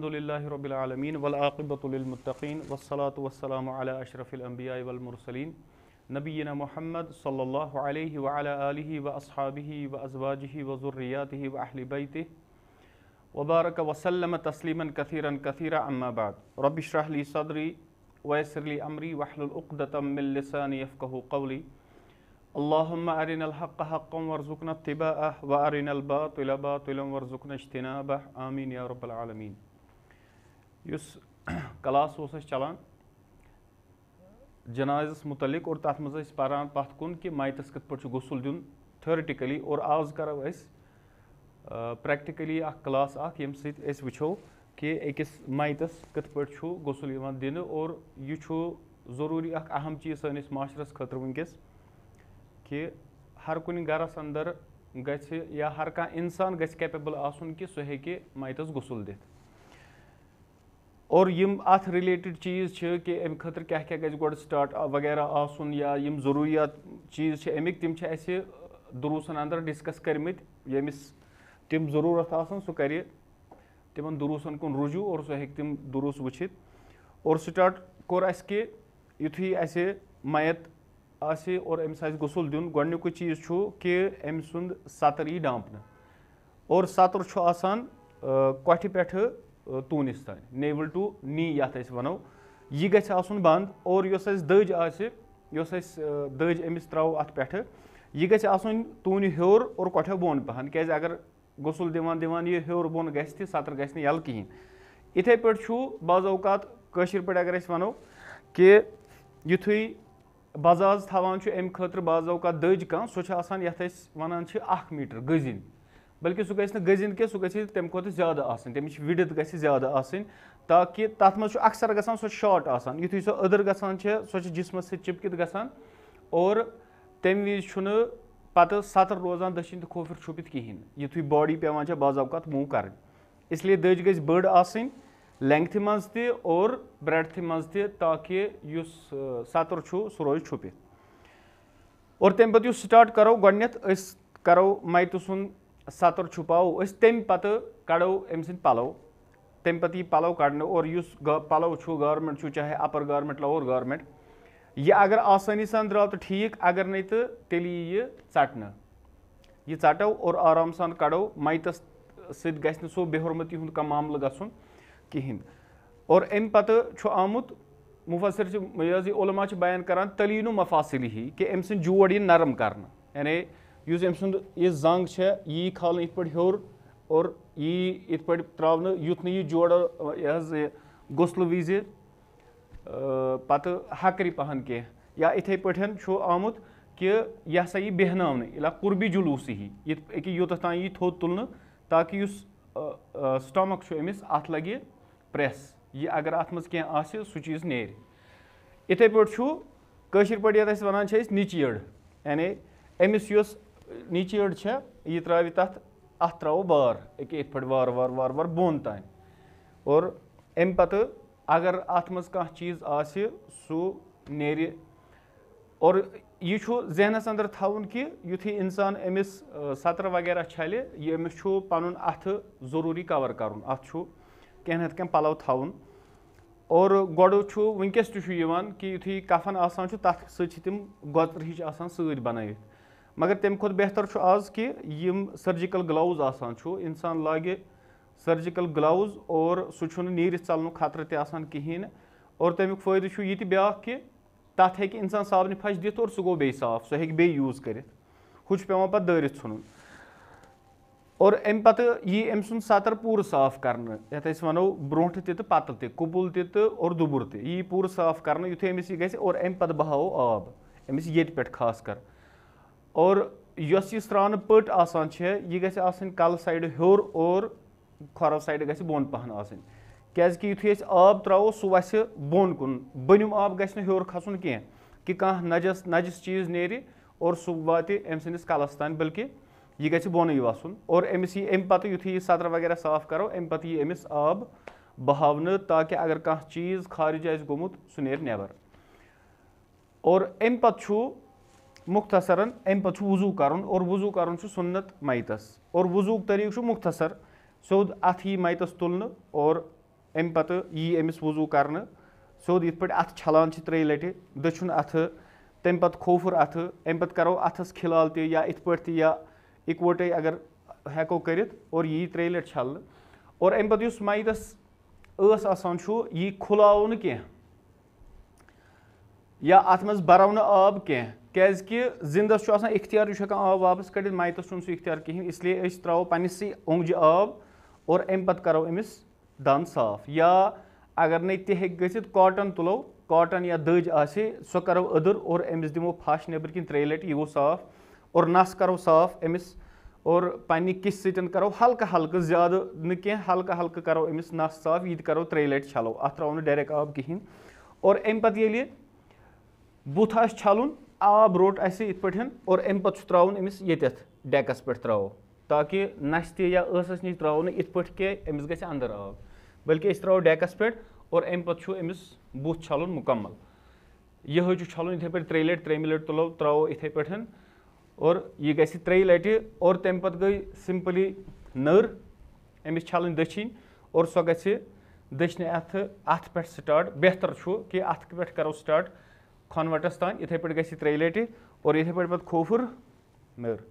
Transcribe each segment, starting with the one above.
अल्हम्दुलिल्लाहि रब्बिल आलमीन वल आक़िबतु लिल मुत्तक़ीन वस्सलातु वस्सलामु अला अशरफिल अंबियाइ वल मुरसलीन नबीना मुहम्मद सल्लल्लाहु अलैहि व अला आलिहि व अस्हाबिहि व अज़वाजिहि व ज़ुर्रिय्यातिहि व अहलि बैतिहि व बारक व सल्लम तस्लीमन कसीरन कसीरा अम्मा बाद रब्बि इश्रह ली सदरी व यस्सिर ली अमरी वहलुल उक़दतम मिन लिसानी यफ़क़हू क़ौली अल्लाहुम्मा अरिनल हक़्क़ हक़्क़न वरज़ुक़ना इत्तिबाअह व अरिनल बातिला बातिलन वरज़ुक़ना इज्तिनाबह आमीन या रब्बल आलमीन। युस क्लास ओस चलान जनाज़स मुतलिक और तथ मज़ पारान पथ कुन कि माइतस कित पट गुसल दिन थ्योरेटिकली और आज करो प्रैक्टिकली क्लास यम सत वो कि अकिस माइतस कित पट गुसल दिन और यह ज़रूरी अहम चीज़ सैनिस माशरस खतर वनकस कि हर कुन गरस अंदर गछ या हर कह इंसान गछ कैपेबल आसन कि सह हेके माइतस गुसल दित और यम अथ रिलेटेड चीज़ कि अम खतर क्या क्या गछ गोड स्टार्ट वगैरह आसन या यम ज़रूरियात चीज़ अमिक तिम दुरूसन अंदर डिस्कस करमित यमिस तिम ज़रूरत आसन सह कर तिमन दुरूसन कुन रुजू और सह हेक तिम दुरूस वुचित और स्टार्ट कोर अस कि युथुई असे मयत आसे और अमिस आसे गुसल दिन गोडनुक चीज़ कि अम सुंद सतर यी डांपन और सतर छु आसान कोठि पेठ तूनिस तान नेवल टू नी यथ वनो यह गछ आसन बंद और योस दज आसे योस दज अमिस त्रो अत पेठ यह गछ आसन तून हेर और कोठो बोन पहन क्या अगर गुसल दिवान दिवान यह हेर बोन गछ सतर गछ यल कहीं इथे पे बाज़ औकात कशिर पे अगर वनो कि युथुई बजाज थवान अम खतर बाज़ औकात दज कह सह यथ वनान 1 मीटर गजिन बल्कि सह गि गजिन कि सह गि तम खुद ज़्यादा आसन तमिच विड्थ गि ज़्यादा आसन ताकि तथ मज अक्सर गसान सह शॉर्ट आसान युथुई सह अदर गसान सह जिस्मस सह चिपकित गसान और तम विज पत सतर रोजान दशिन तो खोफिर छुपित कहें युथुई बॉडी पेवान बाज़ औकात मूव कर इसलिए दज गई बड़ आसन लेंथ मज त और ब्रेड्थ मज त ताकि युस सतर सह रोज छुपित और तम पे स्टार्ट करो गोडनेथ करो माइत सुन सतर छुपाओ तम पे कड़ो अम सद पलो तम पे यह पलो कड़न और युस पलो गारमेंट चाहे अपर गारमेंट लोअर गारमेंट यह अगर आसानी सान द्राव तो ठीक अगर नहीं तो तेल यह चटन यह चटो और आराम सान कड़ो माइतस सत गि सो बेहरमती हूं कह मामल गसन कहें और अम पे आमुत मुफसर उलमा बयान करान तलीनु मफासिल ही कि अम सद जोड़ यह नरम कर यानी युस अम सुंद यह जंग यी खाल इत पे हेर और यी इत पे त्रावन युथ यह जोड़ यह गुसल विज पत हकरी पहन कह या इथे पे आमुत कि यह सा यह बेहनावन इला कुर्बी जुलूस ही यूत तान यह थोद तुलन ताकि युस स्टमक अमिस अत लगे प्रेस यह अगर अत मज कह आसे सह चीज़ नेर इथे पे कशिर पे ये वनान निचीड़ यानी अमिस युस निचीड़ यह त्राव तथ अत त्रो बार इत पे वार वार वार वार बोन तान और अम पे अगर अत मज कह चीज़ आसे सह नेर और यह जहनस अंदर थवन कि युथी इंसान अमिस सतर वगैरह छल यह अमिस पन अथ ज़रूरी कवर कर अत कह नत कह पलो थवन और गोड़ वनकस कि युथी कफन आसान तथ सम गोत्र हिच आसान सत बनावित मगर तम खुद बेहतर आज कि यम सर्जिकल ग्लव्स आसान इंसान लागे सर्जिकल ग्लव्स और सह नीर चलन खतर तसान कहें और तमिक फायदे यह ब्या कि तथ हे इंसान साबन फश दित और सह गो बे साफ सह हे यूज कर हुच पेवान पे दारित नुन और अम पे यी अम सुंद सतर पूर साफ कर यथ वनो ब्रोट तो पतल त कुबुल तो और दुबुर त यी पूर साफ कर युथे अमिस यह और अम पे बहाओ आब अमिस ये पे खास कर और यह स्रान पट आसान यह गि कल साइड हेर और खोर साइड गि बोन पहन आसन क्या युथे आब त्रो सह वस बोन कुन बनुम आब गि हेर खसन कह कि कह नजस चीज़ नेर और सह वात अम सस कलस तान बल्कि यह गि बोन वसन और अमिस अम पे युथे सतर वगैरह साफ करो अम पे अमिस आब बहावन ताकि अगर कह चीज़ खारिज गोमुत सह नेर नेबर और अम पे मुख्तसरन अम पे वजू कर और वजू कर सुन्नत माइतस और वजूक तरीक मुख्तसर सोद अथ यी माइतस तुलन और अमि पत्तु यी अमिस वुजू करने सोद यिथ पٲٹھۍ अथ छलान छ 3 लटि दछुन अथ तम पत्तु खोफुर अथ अमि पत्तु करो अथस खिलाल ते या इथ पٲٹھۍ ते या इकवटे अगर हेको करित और यी 3 लटि छलने और अमि पत्तु युस माइतस ٲस आसान छु यी खुलाओ न के या अथ मज बराव न आब के कैज कि जिंदस छु आसान इख्तियार यु हेकान आब वापस कड़ित माइतस छु सु इख्तियार किहिन इसलिए अस त्रावो पन्निसै ओंगजि आब और अमि पत्तु करो अमिस दंद साफ या अगर नहीं ते हेक गसित कॉटन तुलो कॉटन या दज आसे सो करो अदर और अमिस दिमो फश नेबर किन 3 लटि यह गो साफ और नस करो साफ अमिस और पन्नि किस सतन करो हल्का हल्का ज्यादा न के हल्का हल्का करो अमिस नस साफ यह करो 3 लटि छलो अथ त्राव न डायरेक्ट आब किहिन और अमि पत्तु येले बुथ आस छलुन आब रोट आसे इत पठन और अमि पत्तु त्रावन अमिस येतथ डेकस पे त्रावो ताकि नस ते या ٲसस निश त्रावो न इत पठ के अमिस गछ अंदर आब बल्कि अस त्रावो डेकस पे और अमि पत्तु छु अमिस बुथ छलुन मुकम्मल यह छु छलुन इथे पे 3 लटि 3 लटि तुलो त्रावो इथे पठन और यह गछ 3 लटि और तम पत्तु गई सिंपली नर अमिस छलन दछिन और सो गछ दछने अथ पे स्टार्ट बेहतर छु कि अथ पे करो स्टार्ट खनवटस तान इथे पे गछ 3 लटि और इथे पे पत्तु खोफुर नर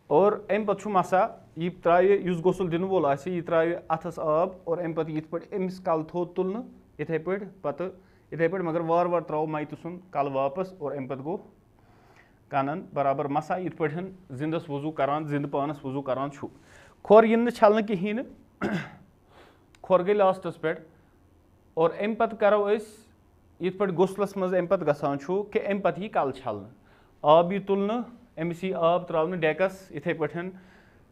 और अमि पत्तु छु मसा यह त्रावे युस गोसल दिन वोल आसे यह त्रावे अथस आब और अमि पत्तु यिथ पट अमिस कल थो तुलने इथे पे पत्तु इथे पे मगर वार वार त्राव माइतु सुन कल वापस और अमि पत्तु गो कानन बराबर मसा यिथ पठन जिंदस वजू करान जिंद पानस वजू करान छु खोर यिन छलन किहिन खोर गई लास्टस पे और अमि पत्तु करो अस यिथ पट गोसलस मज अमि पत्तु गसान छु कि अमि पत्तु यी कल छलन आब यी तुलने अमिस यी आब त्रावन डेकस इथे पठन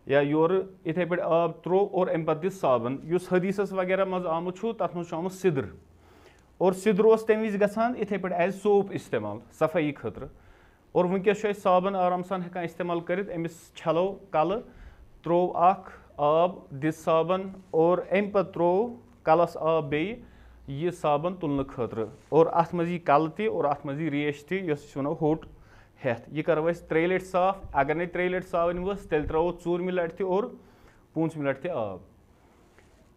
या योर इथे पे आब त्रो और अमि पत्तु दिस साबन युस हदीसस वगैरह मज आमुत छु तथ मज छु आमुत सिद्र और सिद्र ओस तम विज गसान इथे पे एज सोप इस्तेमाल सफाई खतर और वुनकस छु साबन आराम सान हेकान इस्तेमाल करित अमिस छलो कल त्रो अख आब दिस साबन और अमि पत्तु त्रो कलस आब बे यह साबन तुलने खतर और अथ मज कल ते और अथ मज रेश ते यस वनो होट हेथ यह करो 3 लटि साफ अगर नहीं 3 लटि सावन वस तेल त्रावो 4 लटि ते और 5 लटि ते आब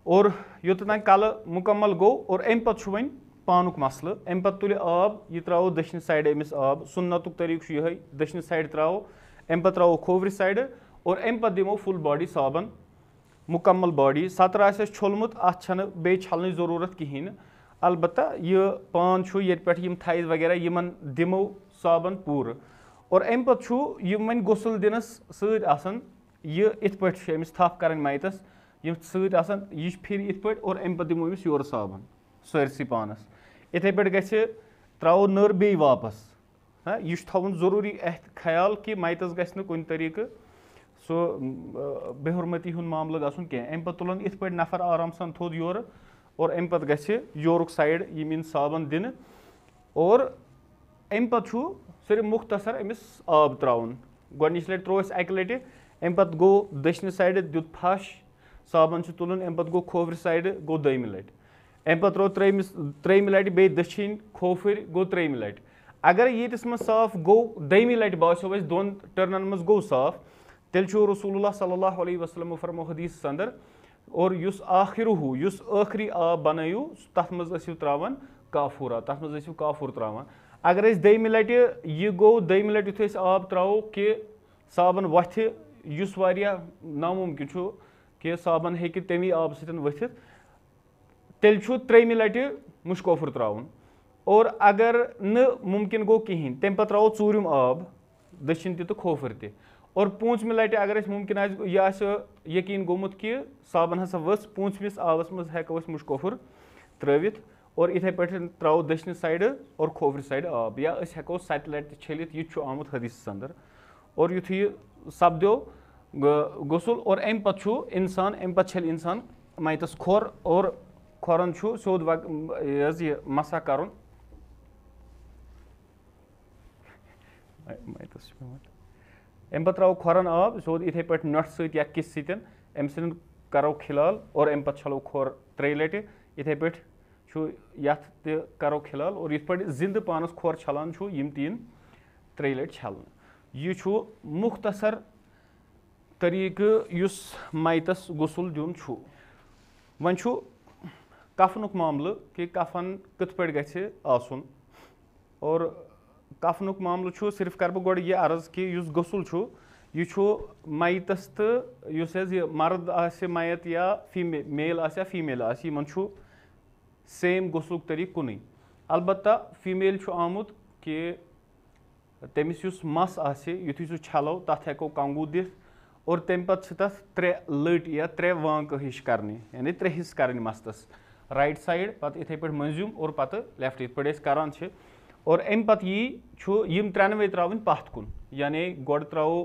और योत तान कल मुकम्मल गो और अमि पत्तु छु वनि पानुक मसल अमि पत्तु तुले आब यह त्रावो दक्षिण साइड अमिस आब सुन्नतुक तरीक छु यही दक्षिण साइड त्रावो अमि पत्तु त्रावो खोवरि साइड और अमि पत्तु दिमो फुल बॉडी साबन मुकम्मल बॉडी सतर आसे छोलमुत अथ छन बे छलने जरूरत किहिन अलबत्ता यह पान छु येत पेठ यम थाइज वगैरह यमन दिमो साबन पूर और अमि पत्तु छु यम वनि गोसल दिनस सद आसन यह इथ पठ छु अमिस थप करन माइतस यम सद आसन यह फिर इथ पठ और अमि पत्तु दिमो अमिस योर साबन सरसी पानस इथे पे गछ त्रावो नर बे वापस हाँ यह थवन जरूरी ख्याल कि माइतस गछ न कुन तरीक सो बेहुरमती हुन मामला गसन के अमि पत्तु तुलन इथ पे नफर आराम सान थोद योर और अमि पत्तु गछ योरुक साइड यम साबन दिन और अमि पत्तु छु सिर्फ मुख्तसर अमिस आब त्रावन गोडनिच लटि त्रो अकि लटि अमि पत्तु गो दक्षिण साइड दुत फश साबन छु तुलन अमि पत्तु गो खोवरि साइड गो 2 लटि अमि पत्तु त्रो 3 लटि बे दक्षिण खोफर गो 3 लटि अगर यीतिस मज साफ गो 2 लटि बासो अस दोन टर्नन मज गो साफ तेल छु रसूलुल्लाह सल्लल्लाहु अलैहि वसल्लम फरमो हदीस अंदर और युस आखिरुहु युस आखरी आब बनायु तथ मज असिव त्रावन काफूरा तथ मज असिव काफूर त्रावन अगर अस 2 लटि यह गो 2 लटि युथ अस आब त्रावो कि साबन वथ युस वारिया नामुमकिन छु कि साबन हेकि तमी आब सतन वथित तेल छु 3 लटि मुशकोफर त्रावन और अगर न मुमकिन गो किहिन तम पत्तु त्रावो 4 आब दक्षिण ते तो खोफर ते और 5 लटि अगर अस मुमकिन आस यकीन गोमुत कि साबन हसा वस 5 आबस मज हेको अस मुशकोफर त्रवित और इथे पे त्रावो दक्षिण साइड और खोफर साइड आब या अस हेको 7 लटि छलित यह छु आमुत हदीस अंदर और युथ यह सपद्यो गुसल और अमि पत्तु छु इंसान अमि पत्तु छल इंसान माइतस खोर और खोरन छु सोद यह मसा करन माइतस अमि पत्तु त्रावो खोरन आब सोद इथे पे नट सत या किस सतन अमि सतन करो खिलाल और अमि पत्तु छलो खोर 3 लटि इथे पे छु यथ ते करो खिलाल और यिथ पे जिंद पानस खोर छलान छु यम 3 लटि छलन यह छु मुख्तसर तरीक युस माइतस गुसल दिन छु वन छु कफनुक मामल कि कफन कत पे गए आसन और कफनुक मामल छु सिर्फ कर बह यह अर्ज कि युस गसुल छु यह छु मैतस तो युस यह मर्द आसे मैत या मेल आसे या फीमेल आसे यमन छु सेम गसुलुक तरीक कुनै अलबत्ता फीमेल छु आमुत कि तमिस युस मस आसे युथुय सु छलो तथ हेको कंगू दिथ और तम पत तथ 3 लट या 3 वांक हिश करने यानी 3 हिस्स करने मस्तस राइट साइड पत इथे पे मंजुम और पत लेफ्ट इत पे करान छे और अम पत यी छु यम त्रनवे त्रावन पथ कुन यानी गोड त्रावो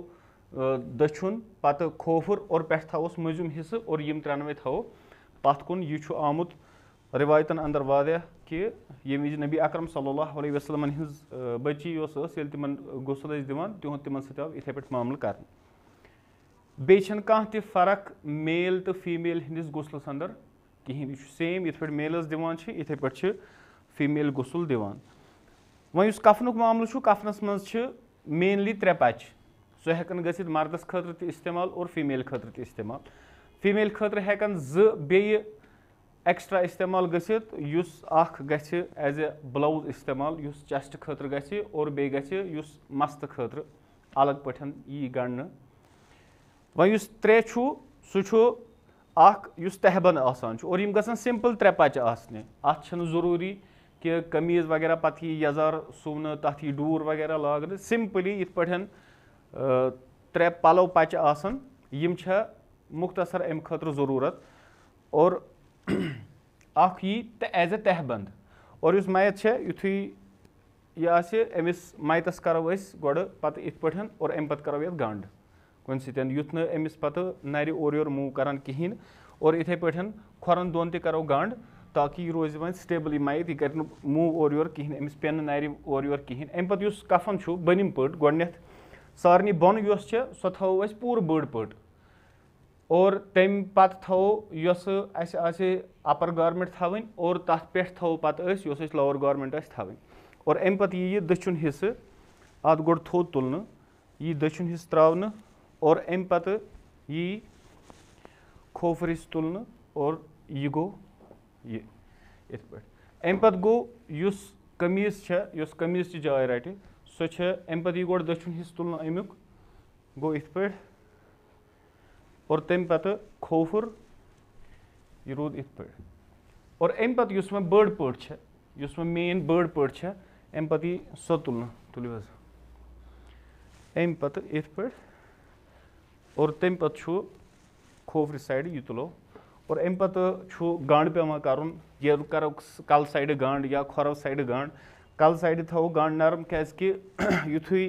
दछुन पत खोफुर और पे थवोस मंजुम हिस्स और यम त्रनवे थवो पथ कुन यह छु आमुत रिवायतन अंदर वादह कि यम विज नबी अकरम सल्लल्लाहु अलैहि वसल्लम हिज बच्ची तिमन गुसल दिवान तिहुंद तिमन सत आव इथे पे मामल कर बेन कह तह फर्क मेल तो फीमेल हंदिस गुसलस अंदर कहें सेम इत पे मेलस दिवान इथे पे फीमेल गुसल दिवान वह कफनुक मामल कफनस मज मेनली 3 पच सो हेकन गसित मर्दस खतर त इस्तेमाल और फीमेल खतर त इस्तेमाल फीमेल खतर हेकन 2 बेय एक्स्ट्रा इस्तेमाल गसित युस अख गछ एज ए ब्लाउज इस्तेमाल युस चेस्ट खतर गछ और बे गछ युस मस्त खतर अलग पठन यी गणन वह 3 छु सु छु अख युस तहबन आसान छु और यम गसन सिंपल 3 पच आसने अत छन जरूरी कि कमीज वगैरह पत यी यजार सुवन तथ यी डूर वगैरह लागन सिंपली इत पठन 3 पलव पच आसन यम छ मुख्तसर अम खतर जरूरत और अख यी एज ए तहबंद और युस मैत छ युथुय यह आसे अमिस मैतस करो अस गोड पत इत पठन और अम पत करो यत गंड कुन सतन युथ न अमिस पत नर ओर योर मूव करान कहीं और इथे पठन खोरन दोन ते करो गंड ताकि यह रोज वन स्टेबल यह मैत यह कर मूव ओर योर कहीं अमिस पेन नर ओर योर कहीं अम पत युस कफन छु बनिम पट गोडनेथ सारनी बन युस छ सो थो अस पूर बड़ पट और तम पत थो यस आसे अपर गारमेंट थवन और तथ पे थो पत यस लोअर गारमेंट थवन और अम पत यह दछुन हिस्स अत गोड थोद तुलन यह दछुन हिस्स त्रावन और अम पत यी खोफर हिस्स तुलन और यह गो ये इत पे अम पत गो युस कमीज छ युस कमीज ची जाय रटे सो छ अम पत यह गोड दछुन हिस्स तुलन अमुक गो इत पे और तम पत खोफुर यह रूद इत पे और अम पत युस मे बड़ पट छ युस मे मेन बड़ पट छ अम पत यह सो तुलन तुलियो अम पत इत पे और तम पत छु खोफर साइड यह तुलो और अम पत छु गांड पेवान करन ये करो कल साइड गांड या खोरव साइड गांड कल साइड थो गांड नरम क्या युथुय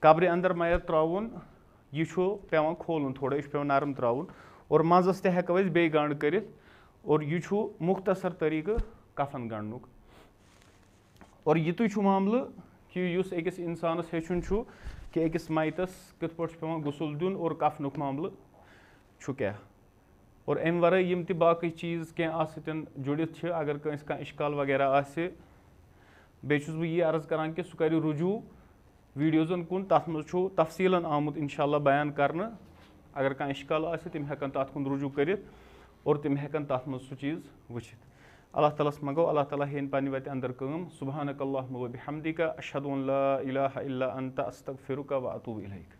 कब्र अंदर मैत त्रावन यह पेवान खोलन थोड़ा यह पेवान नरम त्रावन और मजस ते हेको अस बे गांड करित और यह मुख्तसर तरीक कफन गंडनुक और युतुय छु मामल कि युस अकिस इंसानस हेचुन छु कि अकिस मैतस कित पट पेवान गुसल दिन और कफनुक मामल छु क्या और अम वर यम ति बाकी चीज़ क्या जुड़ित अगर कंस कह इश्काल वगैरह आसे बेचुस बह यह अर्ज करान कि सह कर रुजू वीडियोजन कुन तथ मज छु तफसीलन आमुत इंशाल्लाह बयान करने अगर कह इश्काल आसे तिम हेकन तथ कुन रुजू करित और तिम हेकन तथ मज सह चीज़ वुचित अल्लाह तालास मंगो अल्लाह ताला हेन पानी वत अंदर कम सुब्हानक अल्लाहुम्मा व बिहम्दिका अशहदु अन ला इलाहा इल्ला अंता अस्तगफिरुका व अतूबु इलैक।